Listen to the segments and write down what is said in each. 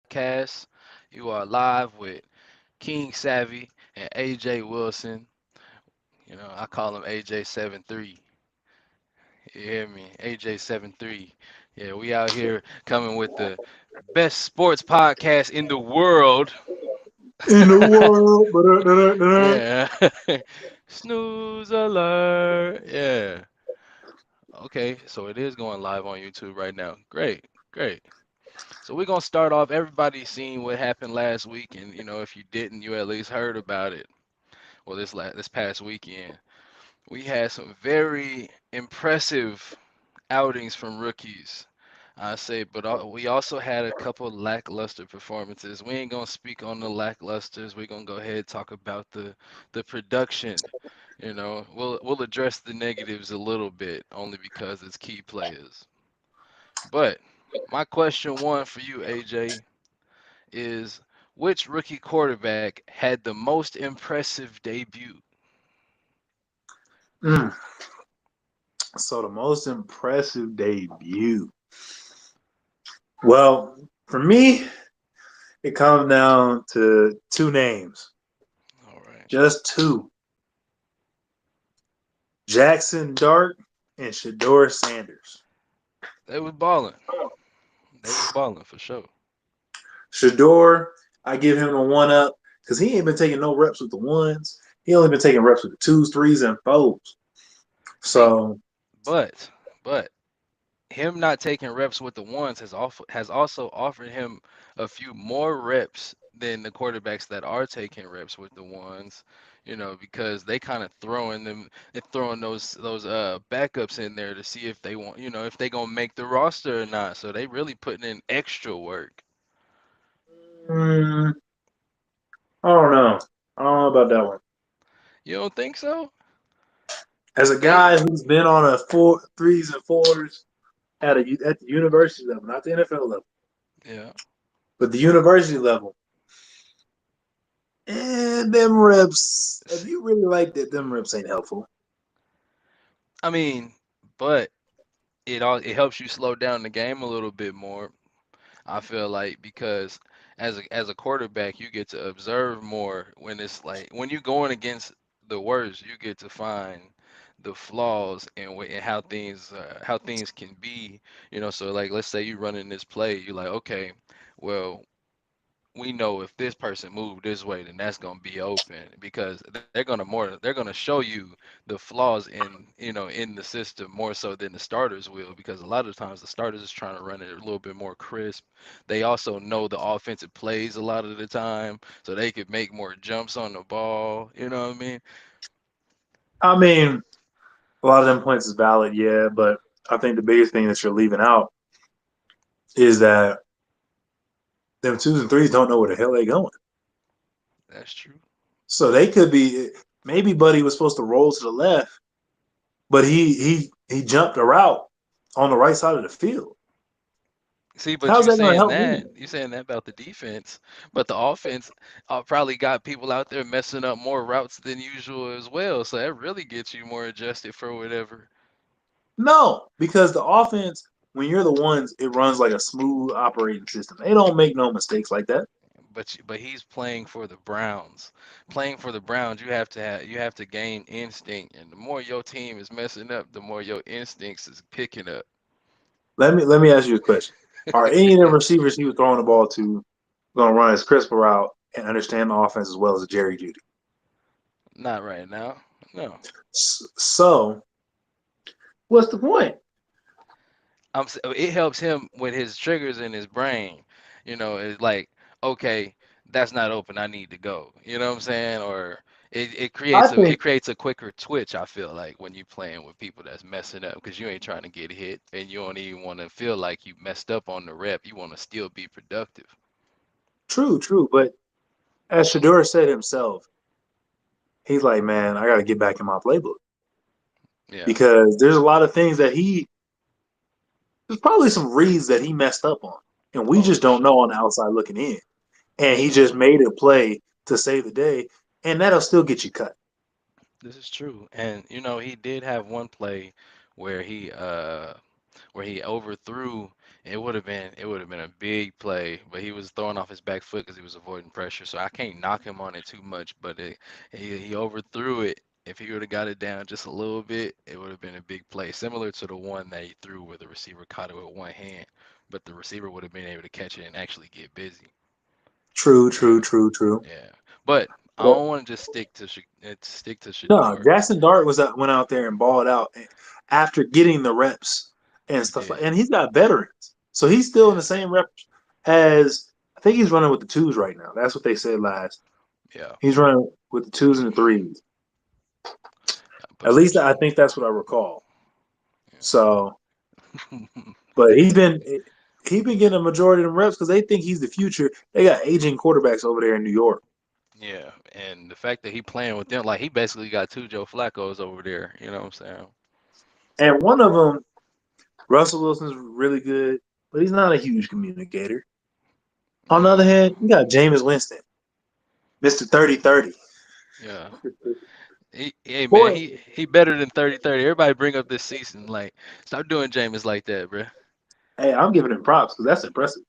podcast. You are live with King Savvy and AJ Wilson. I call him AJ 73. You hear me? AJ 73. Yeah, we out here coming with the best sports podcast in the world. In the world. Ba-da-da-da-da. Yeah. Snooze alert. Yeah. Okay, so it is going live on YouTube right now. Great, great. So we're gonna start off. Everybody's seen what happened last week, and if you didn't, you at least heard about it. Well, this past weekend, we had some very impressive outings from rookies. I say, but we also had a couple lackluster performances. We ain't gonna speak on the lacklusters. We're gonna go ahead and talk about the production. We'll address the negatives a little bit, only because it's key players. But my question one for you, AJ, is which rookie quarterback had the most impressive debut? Mm. So the most impressive debut. Well, for me, it comes down to two names. All right. Just two. Jaxon Dart and Shedeur Sanders. They was balling. They was balling for sure. Shedeur, I give him a one up because he ain't been taking no reps with the ones. He only been taking reps with the twos, threes, and fours. See, So but him not taking reps with the ones has also offered him a few more reps than the quarterbacks that are taking reps with the ones, because they kind of throwing those backups in there to see if they want, if they gonna make the roster or not. So they really putting in extra work. mm, I don't know. I don't know about that one. You don't think so? As a They guy who's been on a four threes and fours at the university level, not the NFL level, Yeah. but the university level, and them reps. If you really like that, them reps ain't helpful. I mean, but it helps you slow down the game a little bit more. I feel like because as a quarterback, you get to observe more when it's like when you're going against the worst, you get to find the flaws and how things can be. So like let's say you running this play, you're like, okay, well, we know if this person moved this way, then that's gonna be open because they're gonna show you the flaws in the system more so than the starters will because a lot of times the starters is trying to run it a little bit more crisp. They also know the offensive plays a lot of the time, so they could make more jumps on the ball. You know what I mean? I mean, a lot of them points is valid, yeah, but I think the biggest thing that you're leaving out is that them twos and threes don't know where the hell they going. That's true. So they could be maybe Buddy was supposed to roll to the left, but he jumped a route on the right side of the field. See, but How's that going to help me? you saying that about the defense, but the offense probably got people out there messing up more routes than usual as well. So that really gets you more adjusted for whatever. No, because the offense, when you're the ones, it runs like a smooth operating system. They don't make no mistakes like that. But he's playing for the Browns. Playing for the Browns, you have to gain instinct, and the more your team is messing up, the more your instincts is picking up. Let me ask you a question: are any of the receivers he was throwing the ball to going to run his crisp route and understand the offense as well as a Jerry Judy? Not right now. No. So what's the point? It helps him with his triggers in his brain. It's like, okay, that's not open. I need to go. You know what I'm saying? Or it I creates a think it creates a quicker twitch. I feel like when you playing with people that's messing up because you ain't trying to get hit and you don't even want to feel like you messed up on the rep. You want to still be productive. true, but as Shedeur said himself, he's like, man, I got to get back in my playbook Yeah, because there's a lot of things that there's probably some reads that he messed up on, and we oh just for don't know sure. on the outside looking in. And he Hmm. just made a play to save the day, and that'll still get you cut. This is true, and he did have one play where he overthrew it would have been a big play, but he was throwing off his back foot because he was avoiding pressure. So I can't knock him on it too much, but he overthrew it. If he would have got it down just a little bit, it would have been a big play, similar to the one that he threw where the receiver caught it with one hand, but the receiver would have been able to catch it and actually get busy. True, Yeah, true, true, true. yeah. But I But don't want to just stick to no, Shedeur. Jackson Dart went out there and balled out after getting the reps and He stuff like. did. And he's got veterans, so he's still in the Yeah, same rep as I think he's running with the twos right now. That's what they said last. yeah. He's running with the twos and the threes. But At some least I think that's what I recall. So, yeah. but he been getting a majority of them reps because they think he's the future. They got aging quarterbacks over there in New York, Yeah, and the fact that he playing with them, like he basically got two Joe Flacco's over there. You know what I'm saying? and one of them, Russell Wilson's really good, but he's not a huge communicator. On the other Yeah, hand, you got Jameis Winston, Mister 30-30. yeah. Hey man, Boy, he better than 30-30. Everybody bring up this season. Like, stop doing Jameis like that, bro. hey, I'm giving him props because that's impressive.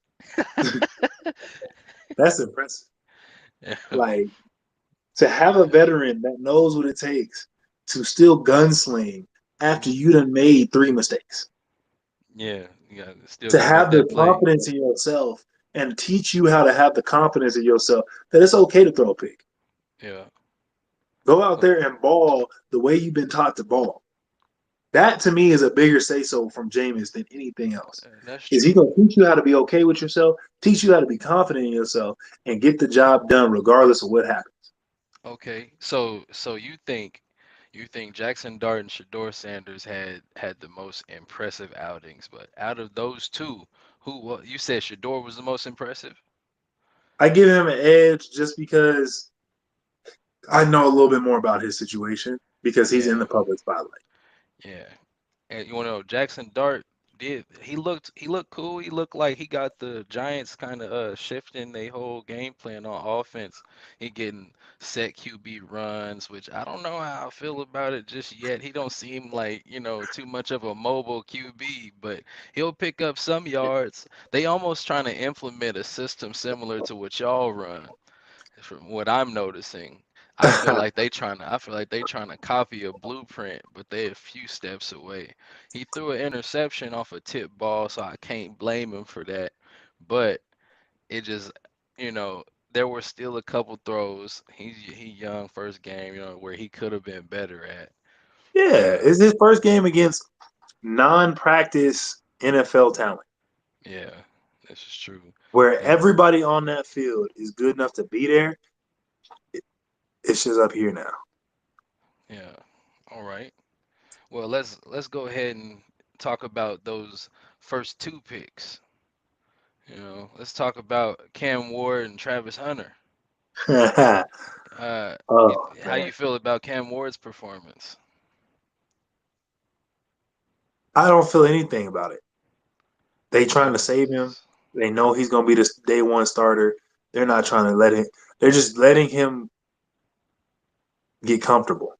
That's impressive. Yeah, Like to have a yeah, veteran that knows what it takes to still gunsling after mhm, you done made three mistakes. yeah. You got still To got to make have the that play. confidence in yourself and teach you how to have the confidence in yourself that it's okay to throw a pick. Yeah, Go out oh, there and ball the way you've been taught to ball. That to me is a bigger say so from Jameis than anything else. that's Is he true. gonna teach you how to be okay with yourself, teach you how to be confident in yourself, and get the job done regardless of what happens? Okay, so you think Jackson Dart and Shedeur Sanders had the most impressive outings, but out of those two, you said Shedeur was the most impressive? I give him an edge just because I know a little bit more about his situation because he's in Yeah, the public spotlight. yeah. And you want to know Jackson Dart did he looked cool. He looked like he got the Giants kind of shifting their whole game plan on offense. He getting set QB runs, which I don't know how I feel about it just yet. He don't seem like, too much of a mobile QB, but he'll pick up some yards. They almost trying to implement a system similar to what y'all run from what I'm noticing. I feel like they trying to copy a blueprint, but they a few steps away. He threw an interception off a tip ball, so I can't blame him for that. But it just, you know, there were still a couple throws. He young first game, where he could have been better at. Yeah, Uh, it's his first game against non-practice NFL talent, yeah, this is true. where And everybody on that field is good enough to be there. It's just up here now. yeah, all right. Well, let's go ahead and talk about those first two picks. Let's talk about Cam Ward and Travis Hunter. Oh How man, you feel about Cam Ward's performance? I don't feel anything about it. They trying to Yeah, save him. They know he's gonna be the day one starter. They're not trying to let him. They're just letting him get comfortable.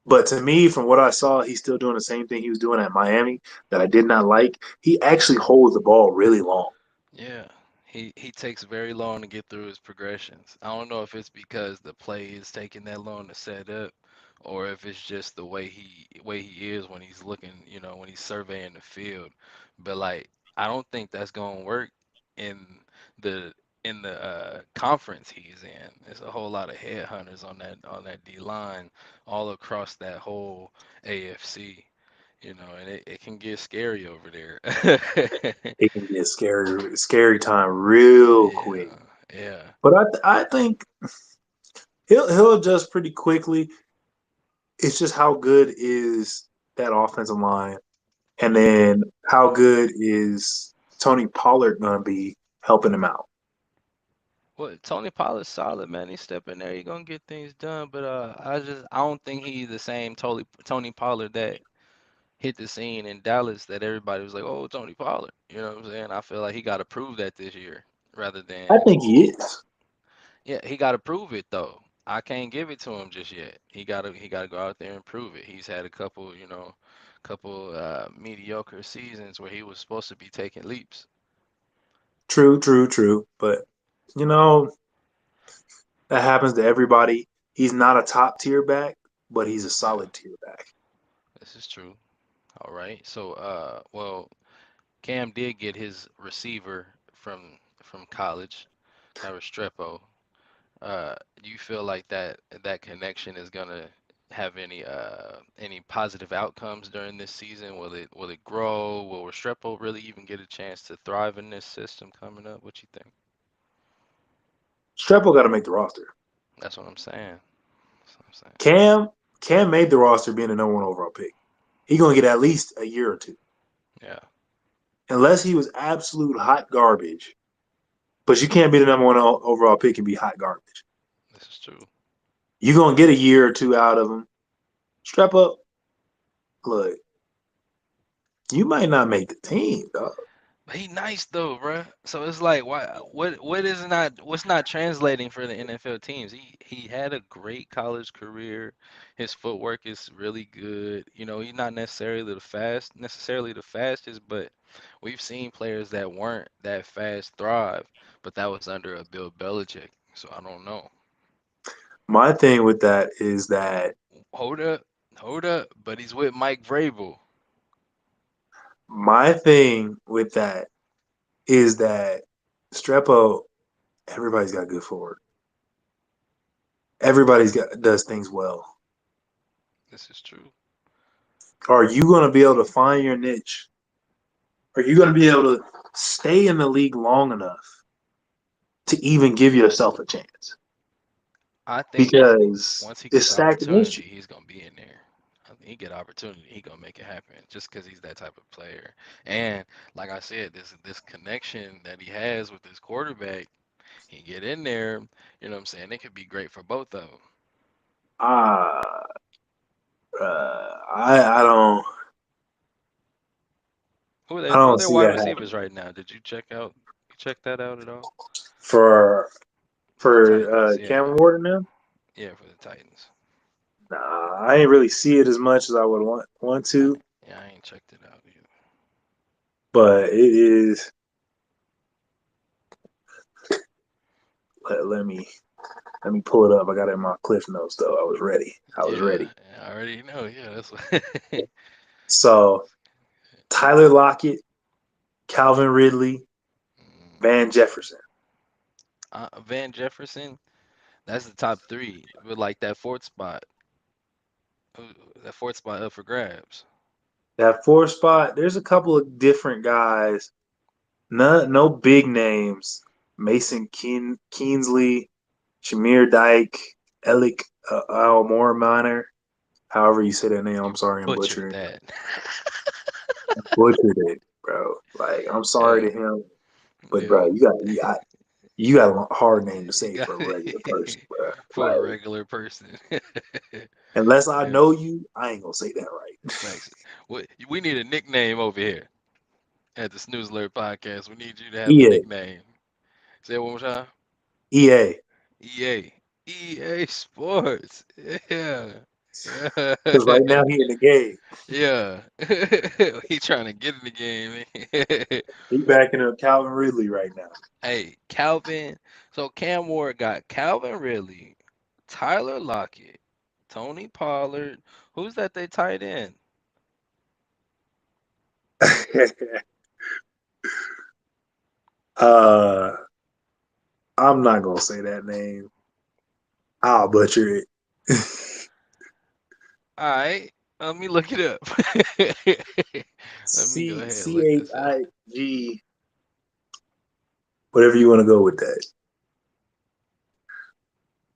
But to me, from what I saw, he's still doing the same thing he was doing at Miami that I did not like. He actually holds the ball really long. yeah. He takes very long to get through his progressions. I don't know if it's because the play is taking that long to set up, or if it's just the way he is when he's looking, when he's surveying the field. But like, I don't think that's gonna work in the in the conference he's in. There's a whole lot of headhunters on that D line all across that whole AFC. And it can get scary over there. It can be a scary time real quick. Yeah, yeah, But I think he'll adjust pretty quickly. It's just how good is that offensive line, and then how good is Tony Pollard gonna be helping him out? well, Tony Pollard's solid, man. He's stepping there. He's gonna get things done. But I don't think he's the same Tony Pollard that hit the scene in Dallas that everybody was like, oh, Tony Pollard. You know what I'm saying? I feel like he got to prove that this year, rather I than think he is. yeah, he got to prove it though. I can't give it to him just yet. He gotta go out there and prove it. He's had a couple mediocre seasons where he was supposed to be taking leaps. True, true, true. But you know that happens to everybody. He's not a top tier back, but he's a Yeah, solid tier back. this is true. All right. So, well, Cam did get his receiver from college. That was Strepo. Do you feel like that connection is gonna have any positive outcomes during this season? Will it grow? Will Restrepo really even get a chance to thrive in this system coming up? What you think? Strepo got to make the roster. That's what I'm saying. That's what I'm saying. Cam Cam made the roster being the number one overall pick. He gonna get at least a year or two, Yeah, unless he was absolute hot garbage. But you can't be the number one overall pick and be hot garbage. this is true. You're gonna get a year or two out of him. Strap up. Look, you might not make the team, dog. But he nice though, bruh. So it's like, why? What's not translating for the NFL teams? He had a great college career. His footwork is really good. You know, he's not necessarily the fastest, but we've seen players that weren't that fast thrive. But that was under a Bill Belichick. So I don't know. My thing with that is that Hold up, hold up. But he's with Mike Vrabel. my thing with that is that Strepo, everybody's got good forward. Everybody's got does things well. This is true. Are you gonna be able to find your niche? Are you gonna be able to stay in the league long enough to even give yourself a chance? I think Because once he it's gets stacked against opportunity, you. he's gonna be in there. I think he get opportunity, he gonna make it happen just because he's that type of player. And like I said, this connection that he has with his quarterback, he get in there. You know what I'm saying? It could be great for both of them. Ah, I Who are don't their see wide that happen receivers right now? Did you check that out at all for for the Titans? Cam Yeah, Ward now. yeah, for the Titans. Nah, I ain't really see it as much as I would want I, to, yeah, I ain't checked it out either. but it is. Let me pull it up. I got it in my cliff notes though. I was ready. I was Yeah, ready. I already know. Yeah, that's what. So Tyler Lockett, Calvin Ridley, Mm, Van Jefferson. Van Jefferson. That's the top three, but like uh, that fourth spot up for grabs. That four spot. There's a couple of different guys. No big names. Mason Keensley, Shamir Dyke, Elik Almore Minor. However you say that name, I'm You sorry, I'm butchered butchering it. that. Butchered it, bro. Like I'm sorry Yeah, to him, but yeah. bro, you got a hard name to You say got for a regular person, bro. for a Like regular person. unless I Yeah, know you, I ain't gonna say that right. Max. We need a nickname over here at the Snooze Alert Podcast. We need you to have a EA, nickname. Say it one more time. EA, EA. EA Sports. Yeah. Yeah. because right now he in the game. Yeah. He trying to get in the game. He backing up Calvin Ridley right now. Hey, Calvin. So Cam Ward got Calvin Ridley, Tyler Lockett, Tony Pollard. Who's that they tight end? uh, I'm not gonna say that name. I'll butcher it. All right. Let me look it up. Let me go C ahead and C look H this up. I G, whatever you want to go with that.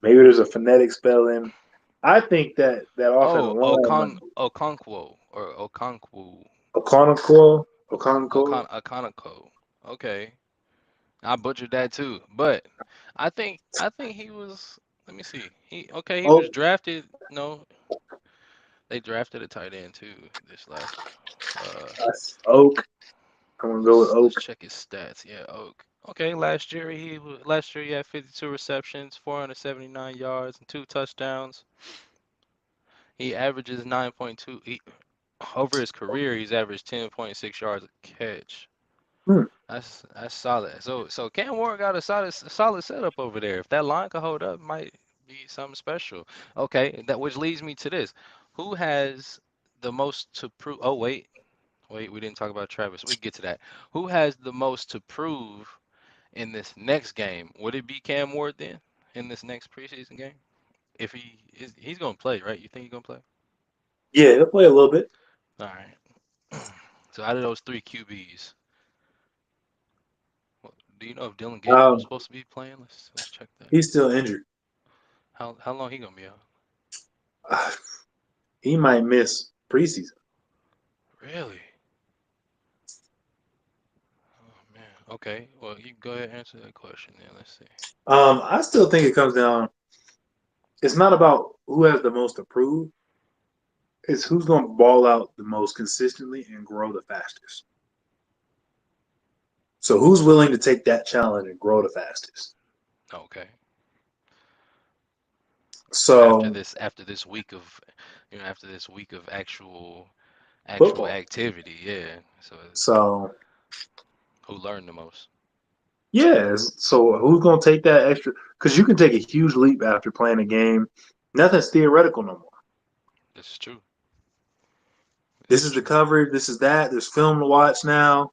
Maybe there's a phonetic spelling. I think that offensive Oh, line, Okonkwo or Okonkwo. Okonkwo, Okonkwo. Okonoko. Okay. I butchered that too. But I think he was, let me see. He was Oh, drafted. No, they drafted a tight end too this last that's Oak. I'm gonna go with let's Oak. check his stats. Yeah, Oak. Okay, last year he had 52 receptions, 479 yards, and two touchdowns. He averages 9.2. Over his career, he's averaged 10.6 yards a catch. Hmm. That's solid. So Cam Ward got a solid setup over there. If that line could hold up, it might be something special. Okay, that which leads me to this. Who has the most to prove? Oh wait, we didn't talk about Travis. We get to that. Who has the most to prove in this next game? Would it be Cam Ward then in this next preseason game? If he's gonna play, right? You think he's gonna play? Yeah, he'll play a little bit. All right. So out of those three QBs, do you know if Dylan Gabriel is Um, supposed to be playing? Let's check that. he's still injured. How long he gonna be out? He might miss preseason. Really? Oh man. Okay. Well, you go ahead and answer that question then. Let's see. I still think it comes down. It's not about who has the most to prove. It's who's going to ball out the most consistently and grow the fastest. So who's willing to take that challenge and grow the fastest? Okay. So After this week of, after this week of actual football. activity, yeah. So it's So who learned the most? yeah. So who's going to take that extra? Because you can take a huge leap after playing a game. Nothing's theoretical no more. This is true. This This is is the true. coverage. This is that. There's film to watch now.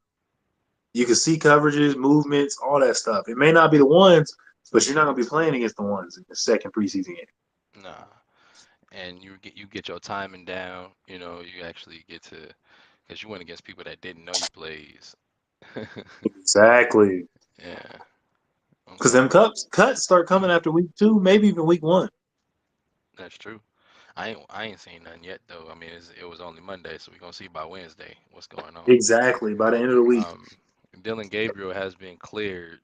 You can see coverages, movements, all that stuff. It may not be the ones, but you're not going to be playing against the ones in the second preseason game. Nah. And you get your timing down. You actually get to, because you went against people that didn't know you plays. Exactly. Yeah. Because Okay. them cuts start coming after week 2, maybe even week 1. That's true. I ain't seen none yet though. I mean, it was only Monday, so we're gonna see by Wednesday what's going on. Exactly. By the end of the week. Um, Dylan Gabriel has been cleared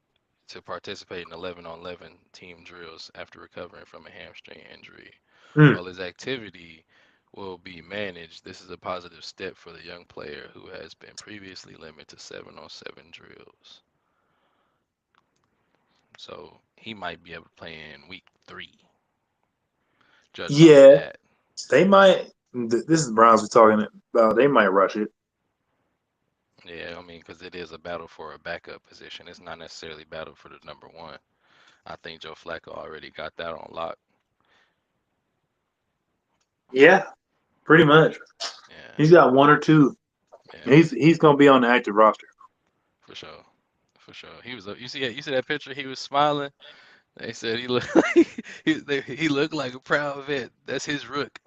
to participate in 11 on 11 team drills after recovering from a hamstring injury. Mm. While his activity will be managed, this is a positive step for the young player who has been previously limited to 7 on 7 drills. So he might be able to play in week 3, judging off of Yeah, that. they might. This is the Browns we're talking about. They might rush it. Yeah, I mean, because it is a battle for a backup position. It's not necessarily battle for the number one. I think Joe Flacco already got that on lock. Yeah, pretty much. Yeah, He's got one or two. yeah, He's going to be on the active roster. for sure, for sure. He was. You see that picture? He was smiling. They said he looked like he looked like a proud vet. That's his rook.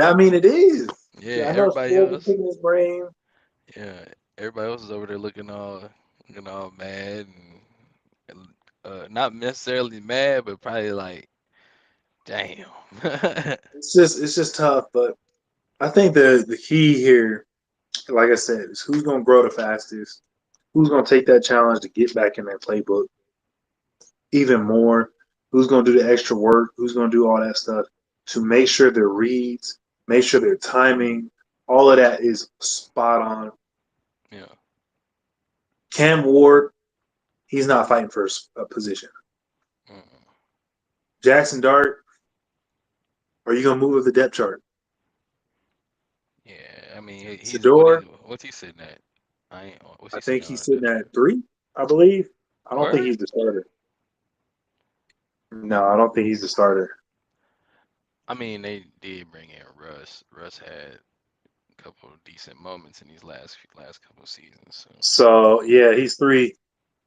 I mean, it is. Yeah, I know everybody sports is else. picking his brain. Yeah, everybody else is over there looking all mad and not necessarily mad, but probably like, damn. It's just tough, but I think the key here, like I said, is who's going to grow the fastest, who's going to take that challenge to get back in that playbook even more, who's going to do the extra work, who's going to do all that stuff to make sure their reads, make sure their timing, all of that is spot on. Yeah. Cam Ward, he's not fighting for a position. Mm. Jaxon Dart, are you going to move up the depth chart? Yeah, I mean, he's Shedeur, what's he sitting at? I ain't. What's I he think sitting on he's the sitting depth chart? at 3, I believe. I don't think Word? he's the starter. No, I don't think he's the starter. I mean, they did bring in Russ. Russ had a couple of decent moments in these last couple of seasons. So, So, yeah, he's 3.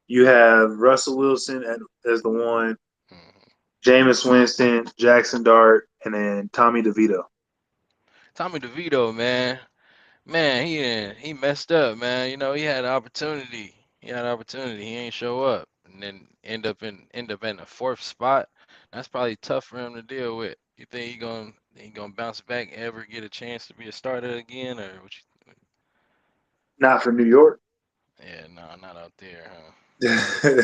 You have Russell Wilson as the one, mhm. Jameis Winston, Jaxon Dart, and then Tommy DeVito. Tommy DeVito, man, he messed up, man. He had an opportunity. He had an opportunity. He ain't show up, and then end up in the fourth spot. That's probably tough for him to deal with. You think he gonna bounce back, ever get a chance to be a starter again, or what you? Not for New York. Yeah, no, not out there, huh?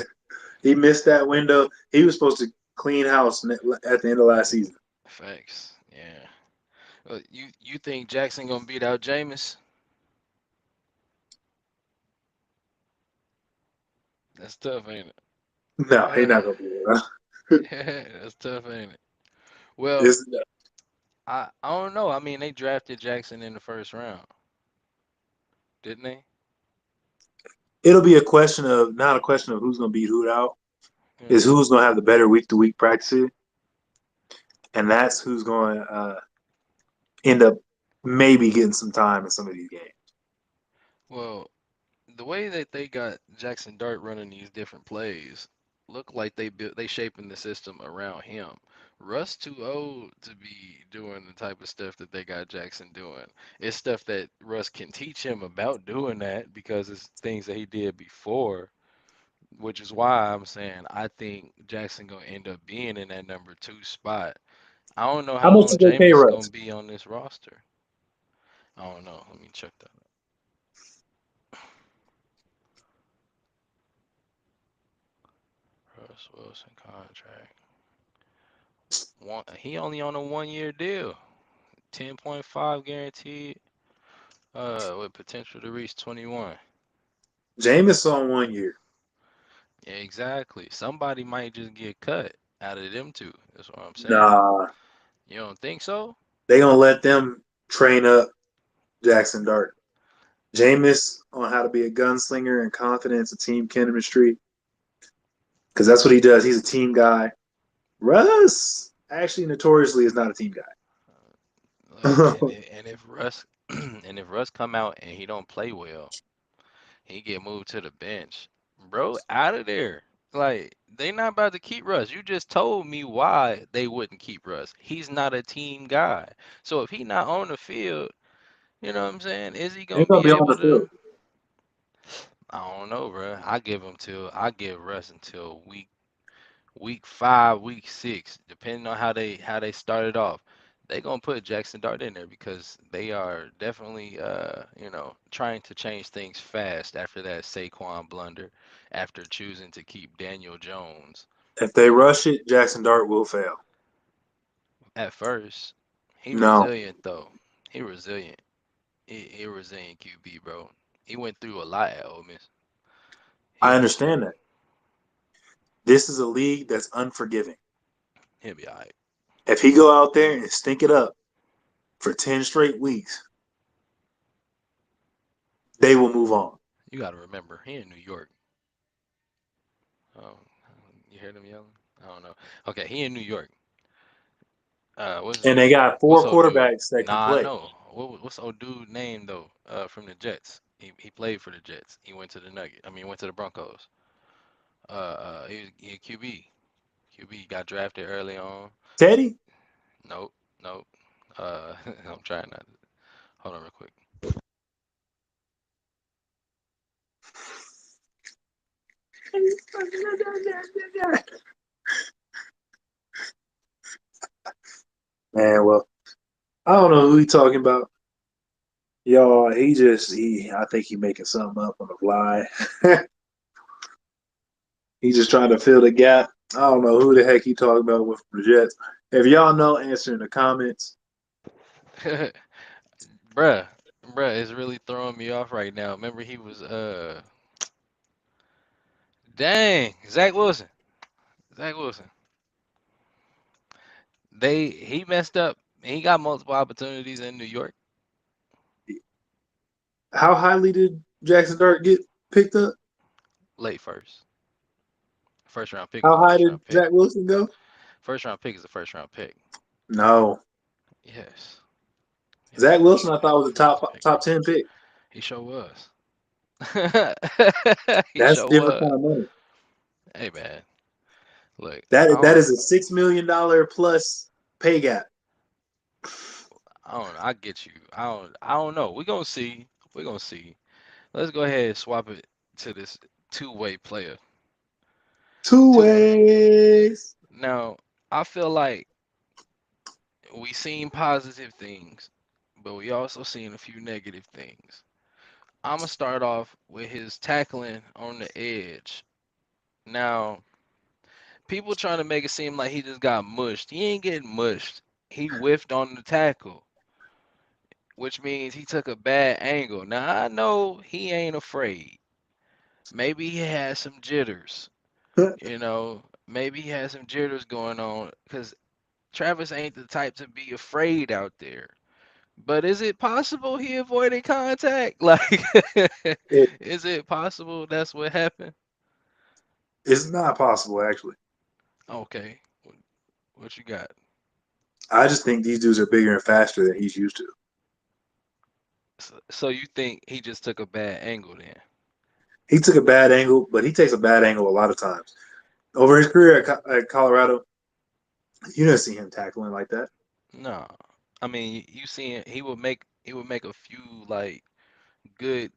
He missed that window. He was supposed to clean house at the end of last season. Facts. Yeah. You think Jackson gonna beat out Jameis? That's tough, ain't No, he's not it? gonna be there. That's tough, ain't it? Well, It's, I don't know. I mean, they drafted Jackson in the first round, didn't they? It'll be a question of not a question of who's going to beat who out, is Yeah. who's going to have the better week to week practices, and that's who's going to end up maybe getting some time in some of these games. Well, the way that they got Jaxon Dart running these different plays look like they shaping the system around him. Russ too old to be doing the type of stuff that they got Jackson doing. It's stuff that Russ can teach him about doing that because it's things that he did before, which is why I'm saying I think Jackson gonna end up being in that number two spot. I don't know How how much long did they pay Jameis gonna Russ? be on this roster. I don't know. Let me check that. Russ Wilson contract. He only on a 1 year deal. 10.5 guaranteed. With potential to reach 21. Jameis on 1 year. Yeah, exactly. Somebody might just get cut out of them two. That's what I'm saying. Nah, You don't think so? they gonna let them train up Jackson Dart. Jameis on how to be a gunslinger and confidence and team chemistry, because that's what he does. He's a team guy. Russ actually notoriously is not a team Look, guy. and if Russ and if Russ come out and he don't play well, he get moved to the bench. Bro, out of there. Like, they not about to keep Russ. You just told me why they wouldn't keep Russ. He's not a team guy. So if he not on the field, you know what I'm saying? Is he He's gonna gonna be be on able the field. to? I don't know, bro. I give Russ until week 5, week 6, depending on how they started off. They gonna put Jackson Dart in there because they are definitely trying to change things fast after that Saquon blunder, after choosing to keep Daniel Jones. If they rush it, Jackson Dart will fail. At first, he No, resilient though. He resilient. He resilient QB, bro. He went through a lot at Ole Miss. I He'll be straight. understand that. This is a league that's unforgiving. He'll be all right. If he go out there and stink it up for 10 straight weeks, they will move on. You got to remember, he in New York. Oh, you hear them yelling? I don't know. Okay, he in New York. And they got What's four old dude? quarterbacks that can Nah, I play. know. What's old dude name though? From the Jets. He played for the Jets. He went to the Nugget. I mean, went to the Broncos. He a QB. QB got drafted early on. Teddy? Nope, nope. I'm trying not. Hold on real quick. Man, well, I don't know who he talking about. Y'all, I think he making something up on the fly. He just trying to fill the gap. I don't know who the heck he talking about with the Jets. If y'all know, answer in the comments. Bruh, bruh, it's really throwing me off right now. Remember he was dang, Zach Wilson. Zach Wilson. He messed up. He got multiple opportunities in New York. How highly did Jackson Dart get picked up? Late first. First round pick is How a high first did round pick. Zach Wilson go? First round pick is a first round pick. No. Yes. Yes, Zach first Wilson, round I pick thought is was a a top first pick, top bro. 10 pick. He sure was. He That's sure different was. kind of money. Hey man, look, That is a $6 million plus pay gap. I don't know. I get you. I don't know. We're gonna see. We're gonna see. Let's go ahead and swap it to this two-way player. Two Two ways. Now, I feel like we seen positive things, but we also seen a few negative things. I'm gonna start off with his tackling on the edge. Now, people trying to make it seem like he just got mushed. He ain't getting mushed. He whiffed on the tackle, which means he took a bad angle. Now, I know he ain't afraid. Maybe he has some jitters, maybe he has some jitters going on because Travis ain't the type to be afraid out there. But is it possible he avoided contact? Like, It, is it possible that's what happened? it's not possible, actually. Okay, what you got? I just think these dudes are bigger and faster than he's used to. So you think he just took a bad angle then? He took a bad angle, but he takes a bad angle a lot of times. Over his career at Colorado, you didn't see him tackling like that. No, I mean you seeing he would make a few like good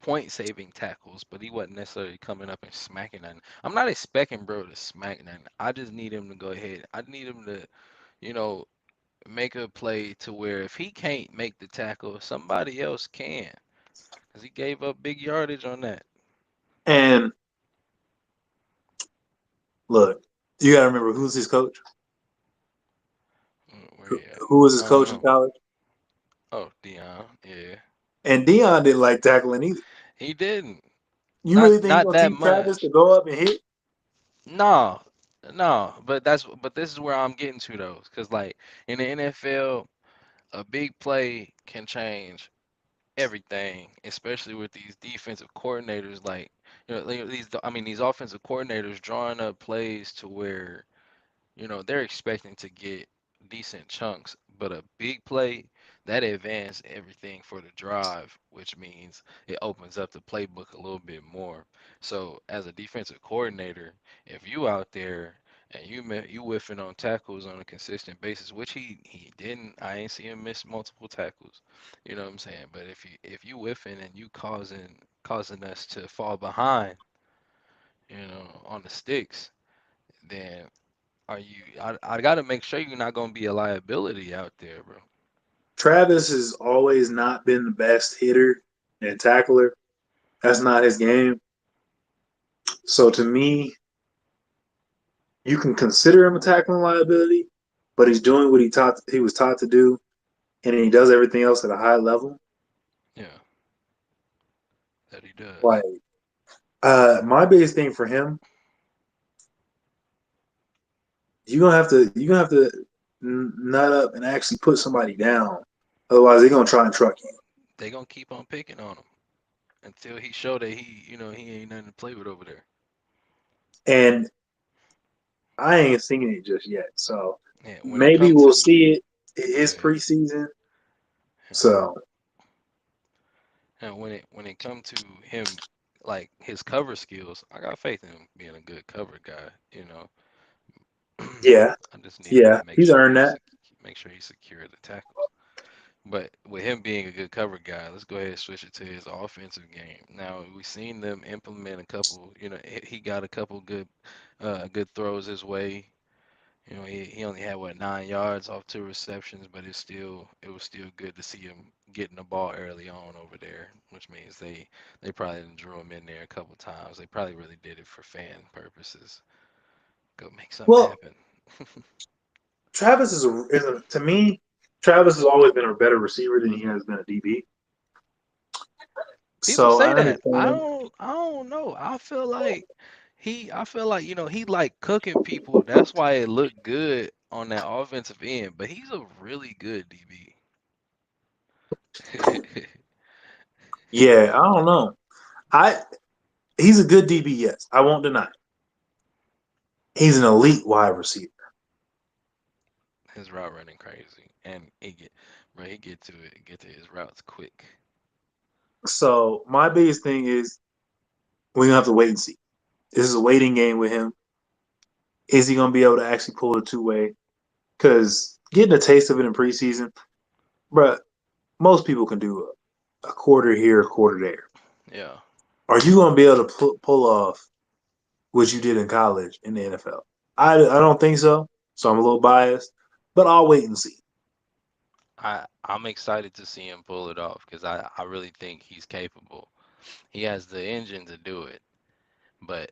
point saving tackles, but he wasn't necessarily coming up and smacking nothing. I'm not expecting bro to smack nothing. I just need him to go ahead. I need him to, you know, make a play to where if he can't make the tackle, somebody else can. Because he gave up big yardage on that. And look, you got to remember who's his coach. Where he at? Who was his I don't coach in know. college? Oh, Dion. Yeah. And Dion didn't like tackling either. He didn't. You Not really think he's not gonna that teach Travis to much. go up and hit? No. No. But this is where I'm getting to though. Because like in the NFL, a big play can change everything, especially with these defensive coordinators. Like, these offensive coordinators drawing up plays to where they're expecting to get decent chunks, but a big play that advances everything for the drive, which means it opens up the playbook a little bit more. So, as a defensive coordinator, if you out there and you whiffing on tackles on a consistent basis, which he didn't, I ain't see him miss multiple tackles. You know what I'm saying? But if you whiffing and you causing us to fall behind, on the sticks, then I got to make sure you're not going to be a liability out there, bro. Travis has always not been the best hitter and tackler. That's not his game. So to me, you can consider him a tackling liability, but he's doing what he was taught to do, and he does everything else at a high level. Yeah, that he does. Like my biggest thing for him, you're gonna have to nut up and actually put somebody down. Otherwise, they're gonna try and truck you. They going to keep on picking on him until he show that he ain't nothing to play with over there. And I ain't seen it just yet. So Yeah, when it maybe come we'll to see it in his yeah, preseason. yeah. So And when it come to him like his cover skills, I got faith in him being a good cover guy, you know. yeah, I just need him to yeah, he's earned that. make sure he secure the tackles. But with him being a good cover guy, let's go ahead and switch it to his offensive game. Now we've seen them implement a couple. He got a couple good throws his way. He only had what 9 yards off 2 receptions, but it was still good to see him getting the ball early on over there, which means they probably done drew him in there a couple times. They probably really did it for fan purposes. Go make something Well, happen. Travis is to me. Travis has always been a better receiver than he has been a DB. People So I say that. I understand. don't I don't know. I feel like he like cooking people. That's why it looked good on that offensive end, but he's a really good DB. Yeah, I don't know. I He's a good DB. Yes, I won't deny. He's an elite wide receiver. His route running crazy, and he get to his routes quick. So my biggest thing is we're gonna have to wait and see. This is a waiting game with him. Is he gonna be able to actually pull the two way? Because getting a taste of it in preseason, bruh, most people can do a quarter here, a quarter there. Yeah, Are you gonna be able to pull off what you did in college in the NFL? I don't think so. So I'm a little biased, but I'll wait and see. I'm excited to see him pull it off because I really think he's capable. He has the engine to do it, but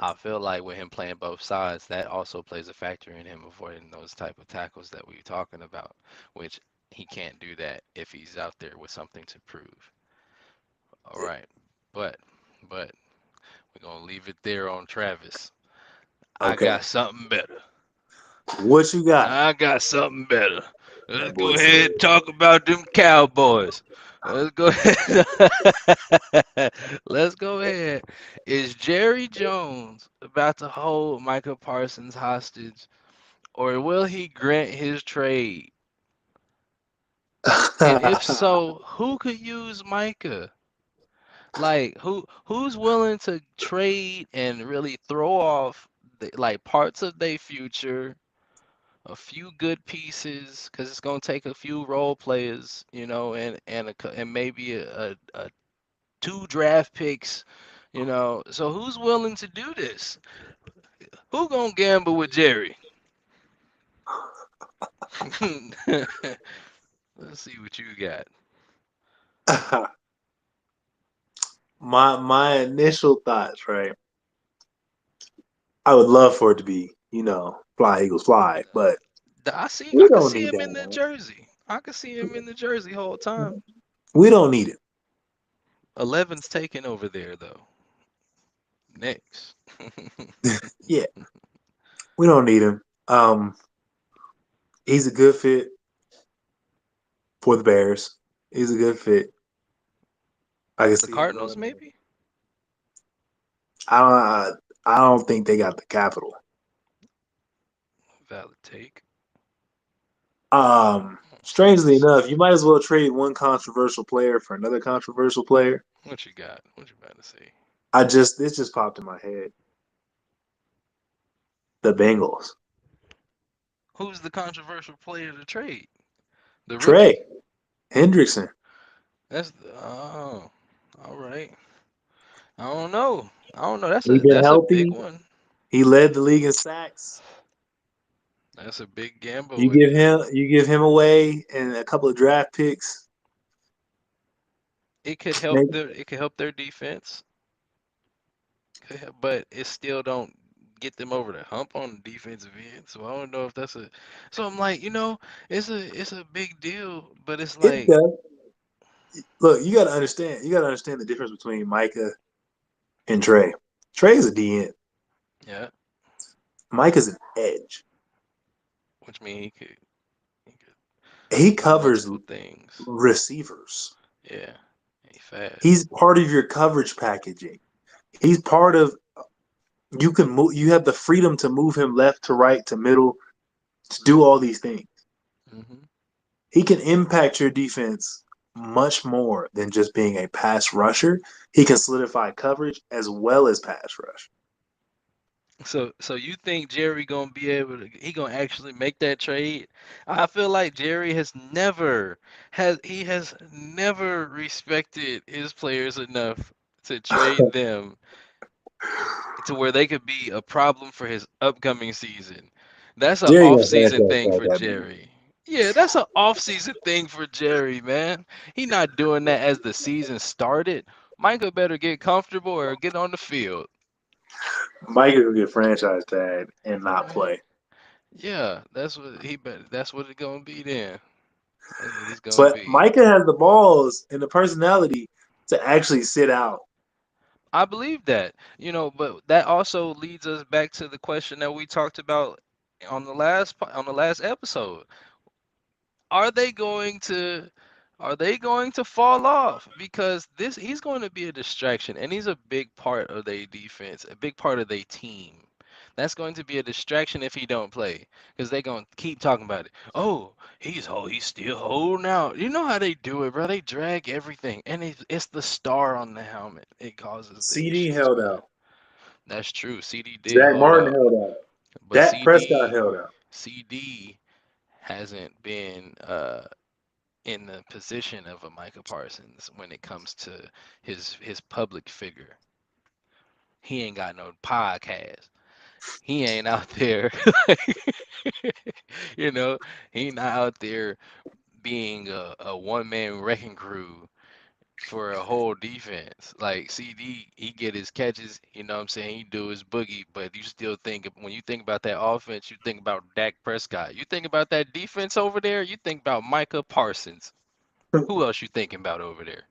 I feel like with him playing both sides, that also plays a factor in him avoiding those type of tackles that we're talking about, which he can't do that if he's out there with something to prove. All right, but but we're gonna leave it there on Travis. I Okay. got something better. What you got? I got something better. Let's That go boy ahead said. and talk about them Cowboys. Let's go ahead. Let's go ahead. Is Jerry Jones about to hold Micah Parsons hostage, or will he grant his trade? And if so, who could use Micah? Like who's willing to trade and really throw off like parts of their future, a few good pieces, because it's gonna take a few role players, and maybe a two draft picks, So who's willing to do this? Who gonna gamble with Jerry? Let's see what you got. my initial thoughts, right? I would love for it to be, fly Eagles fly, but I we could don't see need him in that, the man. jersey. I could see him in the jersey whole time. We don't need it. 11's taking over there though. Next. Yeah, we don't need him. He's a good fit for the Bears. He's a good fit. I can The see him Cardinals going there. maybe? I don't. I don't think they got the capital. Valid take. Strangely Let's enough, you might as well trade one controversial player for another controversial player. what you got? What you about to say? This just popped in my head. The Bengals. Who's the controversial player to trade? The rookie? Trey Hendrickson. Oh, all right. I don't know. I don't know. He been That's a big healthy. one. He led the league in sacks. That's a big gamble. You give him away and a couple of draft picks. It could help Maybe their defense. But it still don't get them over the hump on the defensive end. So I don't know if that's a. So I'm like, it's a big deal, but it's it like, does. Look, you got to understand. You got to understand the difference between Micah and Trey. Trey is a DN. yeah, Micah's an edge. which means he could He do covers multiple things. receivers. Yeah, he fast. He's part of your coverage packaging. He's part of you can move. You have the freedom to move him left to right to middle to do all these things. Hmm. He can impact your defense much more than just being a pass rusher. He can solidify coverage as well as pass rush. So you think Jerry gonna be able to? He gonna actually make that trade? I feel like Jerry has never respected his players enough to trade them to where they could be a problem for his upcoming season. That's an Jerry gonna off-season franchise thing tag for that man. Jerry. Yeah, that's an off-season thing for Jerry, man. He not doing that as the season started. Michael better get comfortable or get on the field. Mike is gonna get franchise tag and not Yeah, play. yeah, that's what it's gonna be then. That's what it's gonna But be. Micah has the balls and the personality to actually sit out. I believe that, but that also leads us back to the question that we talked about on the last episode. Are they going to are they going to fall off? Because this he's going to be a distraction and he's a big part of their defense, a big part of their team. That's going to be a distraction if he don't play because they're going to keep talking about it. Oh, he's still holding out. You know how they do it, bro. They drag everything and it's the star on the helmet. It causes the CD issues, held man. out. That's true. CD did Zach hold Martin out, held out. but Dak Prescott held out. CD hasn't been in the position of a Micah Parsons when it comes to his public figure. He ain't got no podcast. He ain't out there, you know, he not out there being a one man wrecking crew for a whole defense. Like CD, he get his catches, you know what I'm saying? He do his boogie, but you still think when you think about that offense, you think about Dak Prescott. You think about that defense over there, you think about Micah Parsons. Who else you thinking about over there?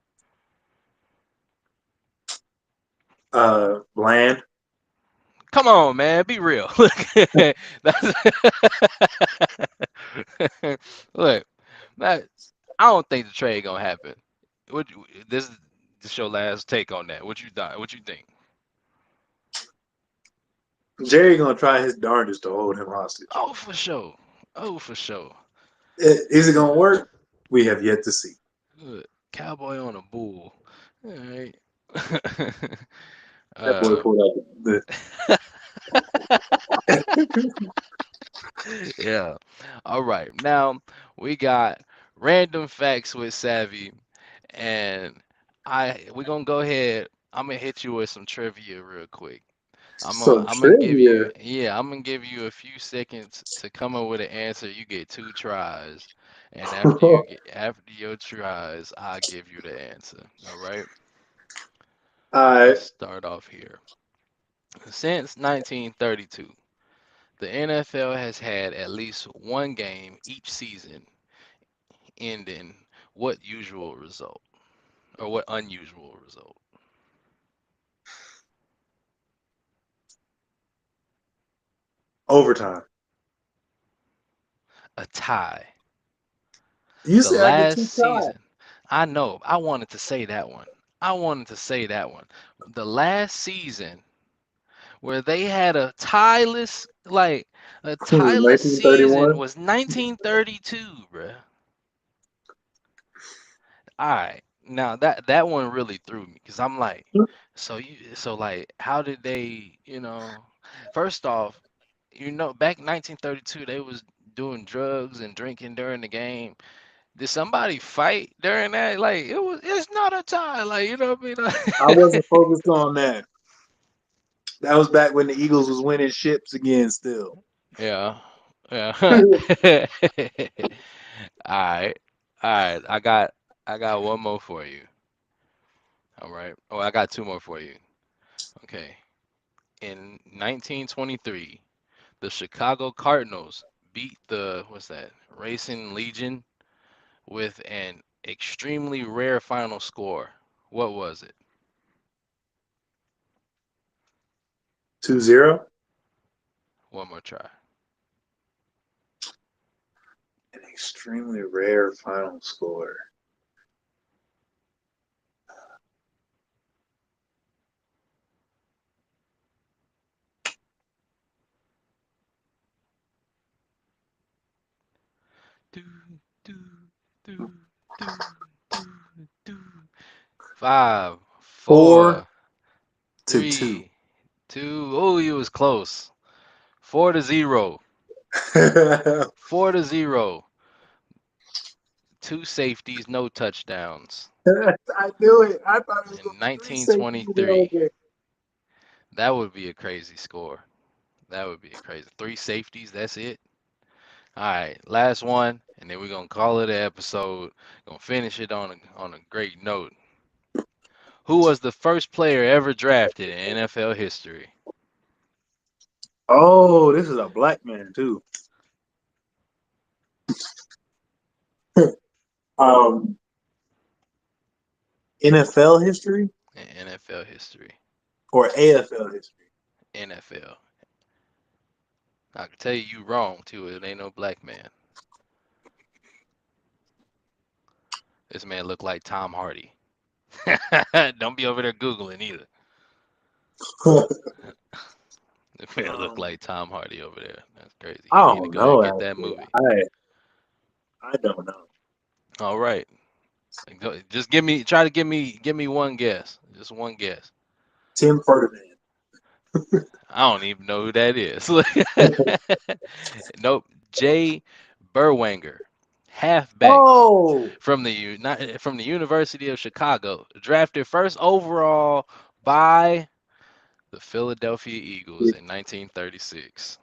Bland. Come on, man, be real. Look, that's look. That, I don't think the trade gonna happen. This is your last take on that. What you thought? What you think? Jerry gonna try his darndest to hold him hostage. Oh, for sure. Oh, for sure. Is it gonna work? We have yet to see. Look, cowboy on a bull. All right. That boy uh, pulled out the. yeah. All right. Now we got random facts with Savvy, and we're gonna go ahead. I'm gonna hit you with some trivia real quick. Some I'm gonna give you, trivia. yeah, I'm gonna give you a few seconds to come up with an answer. You get two tries, and after your tries, I'll give you the answer. All right. Alright. Let's start off here. Since 1932, the NFL has had at least one game each season ending what usual result or what unusual result? Overtime. A tie. You The said I get last two tries. season. I know. I wanted to say that one. I wanted to say that one. The last season where they had a tieless season 1931. was 1932, bruh. All right. Now that one really threw me because I'm like, so like how did they, first off, back in 1932 they was doing drugs and drinking during the game. Did somebody fight during that? Like it's not a tie, like you know what I mean? I wasn't focused on that. That was back when the Eagles was winning ships again. Still. Yeah. Yeah. All right. All right. I got one more for you. All right. Oh, I got two more for you. Okay. In 1923, the Chicago Cardinals beat the what's that? Racing Legion with an extremely rare final score. What was it? 2-0. One more try. An extremely rare final score. Do, do, do, do, do, do. Five, 4 four, to 2. 3, 2. Oh, you was close. 4-0. I 4-0. Two safeties, no touchdowns. knew it. I thought it was In gonna be three safeties in the whole 1923. game. That would be a crazy score. That would be a crazy. Three safeties, that's it. All right, last one, and then we're gonna call it an episode. Gonna finish it on a great note. Who was the first player ever drafted in NFL history? Oh, this is a black man too. Um, NFL history In NFL history. or AFL history? NFL. I can tell you wrong too. It ain't no black man. This man look like Tom Hardy. Don't be over there googling either. This man look um, like Tom Hardy over there. That's crazy. I He need to don't go ahead and know get that actually. movie. I don't know. All right. Just try to give me one guess. Just one guess. Tim Ferdinand. I don't even know who that is. Nope. Jay Berwanger, halfback Oh, from the University of Chicago, drafted first overall by the Philadelphia Eagles in 1936.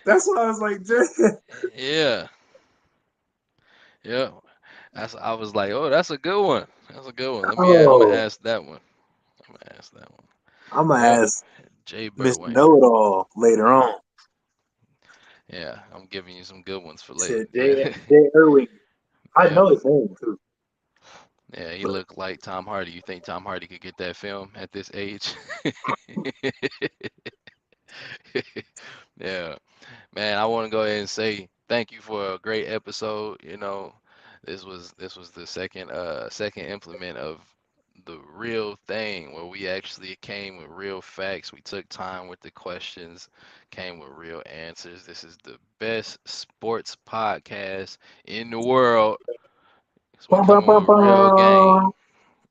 that's why I was like, Yeah, yeah. I was like, oh, that's a good one. That's a good one. I'm gonna oh, ask that one. I'm gonna ask that one. I'm gonna Yep, ask Jay Mr. Berwanger. Know It All later on. Yeah, I'm giving you some good ones for He late. said Jay Irwin. I Yeah, know his name too. Yeah, he looked like Tom Hardy. You think Tom Hardy could get that film at this age? Yeah. Man, I want to go ahead and say thank you for a great episode. This was the second implement of the real thing where we actually came with real facts. We took time with the questions, came with real answers. This is the best sports podcast in the world. So we Bum, bum, coming bum, with real game. bum.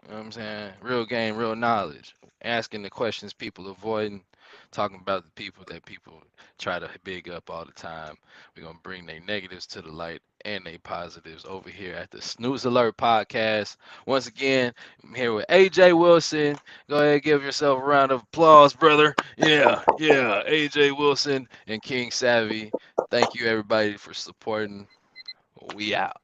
You know what I'm saying? Real game, real knowledge. Asking the questions people avoiding, talking about the people that people try to big up all the time. We're gonna bring their negatives to the light and their positives over here at the Snooze Alert Podcast. Once again, I'm here with AJ Wilson. Go ahead, give yourself a round of applause, brother. Yeah, yeah. AJ Wilson and King Savvy. Thank you everybody for supporting. We out.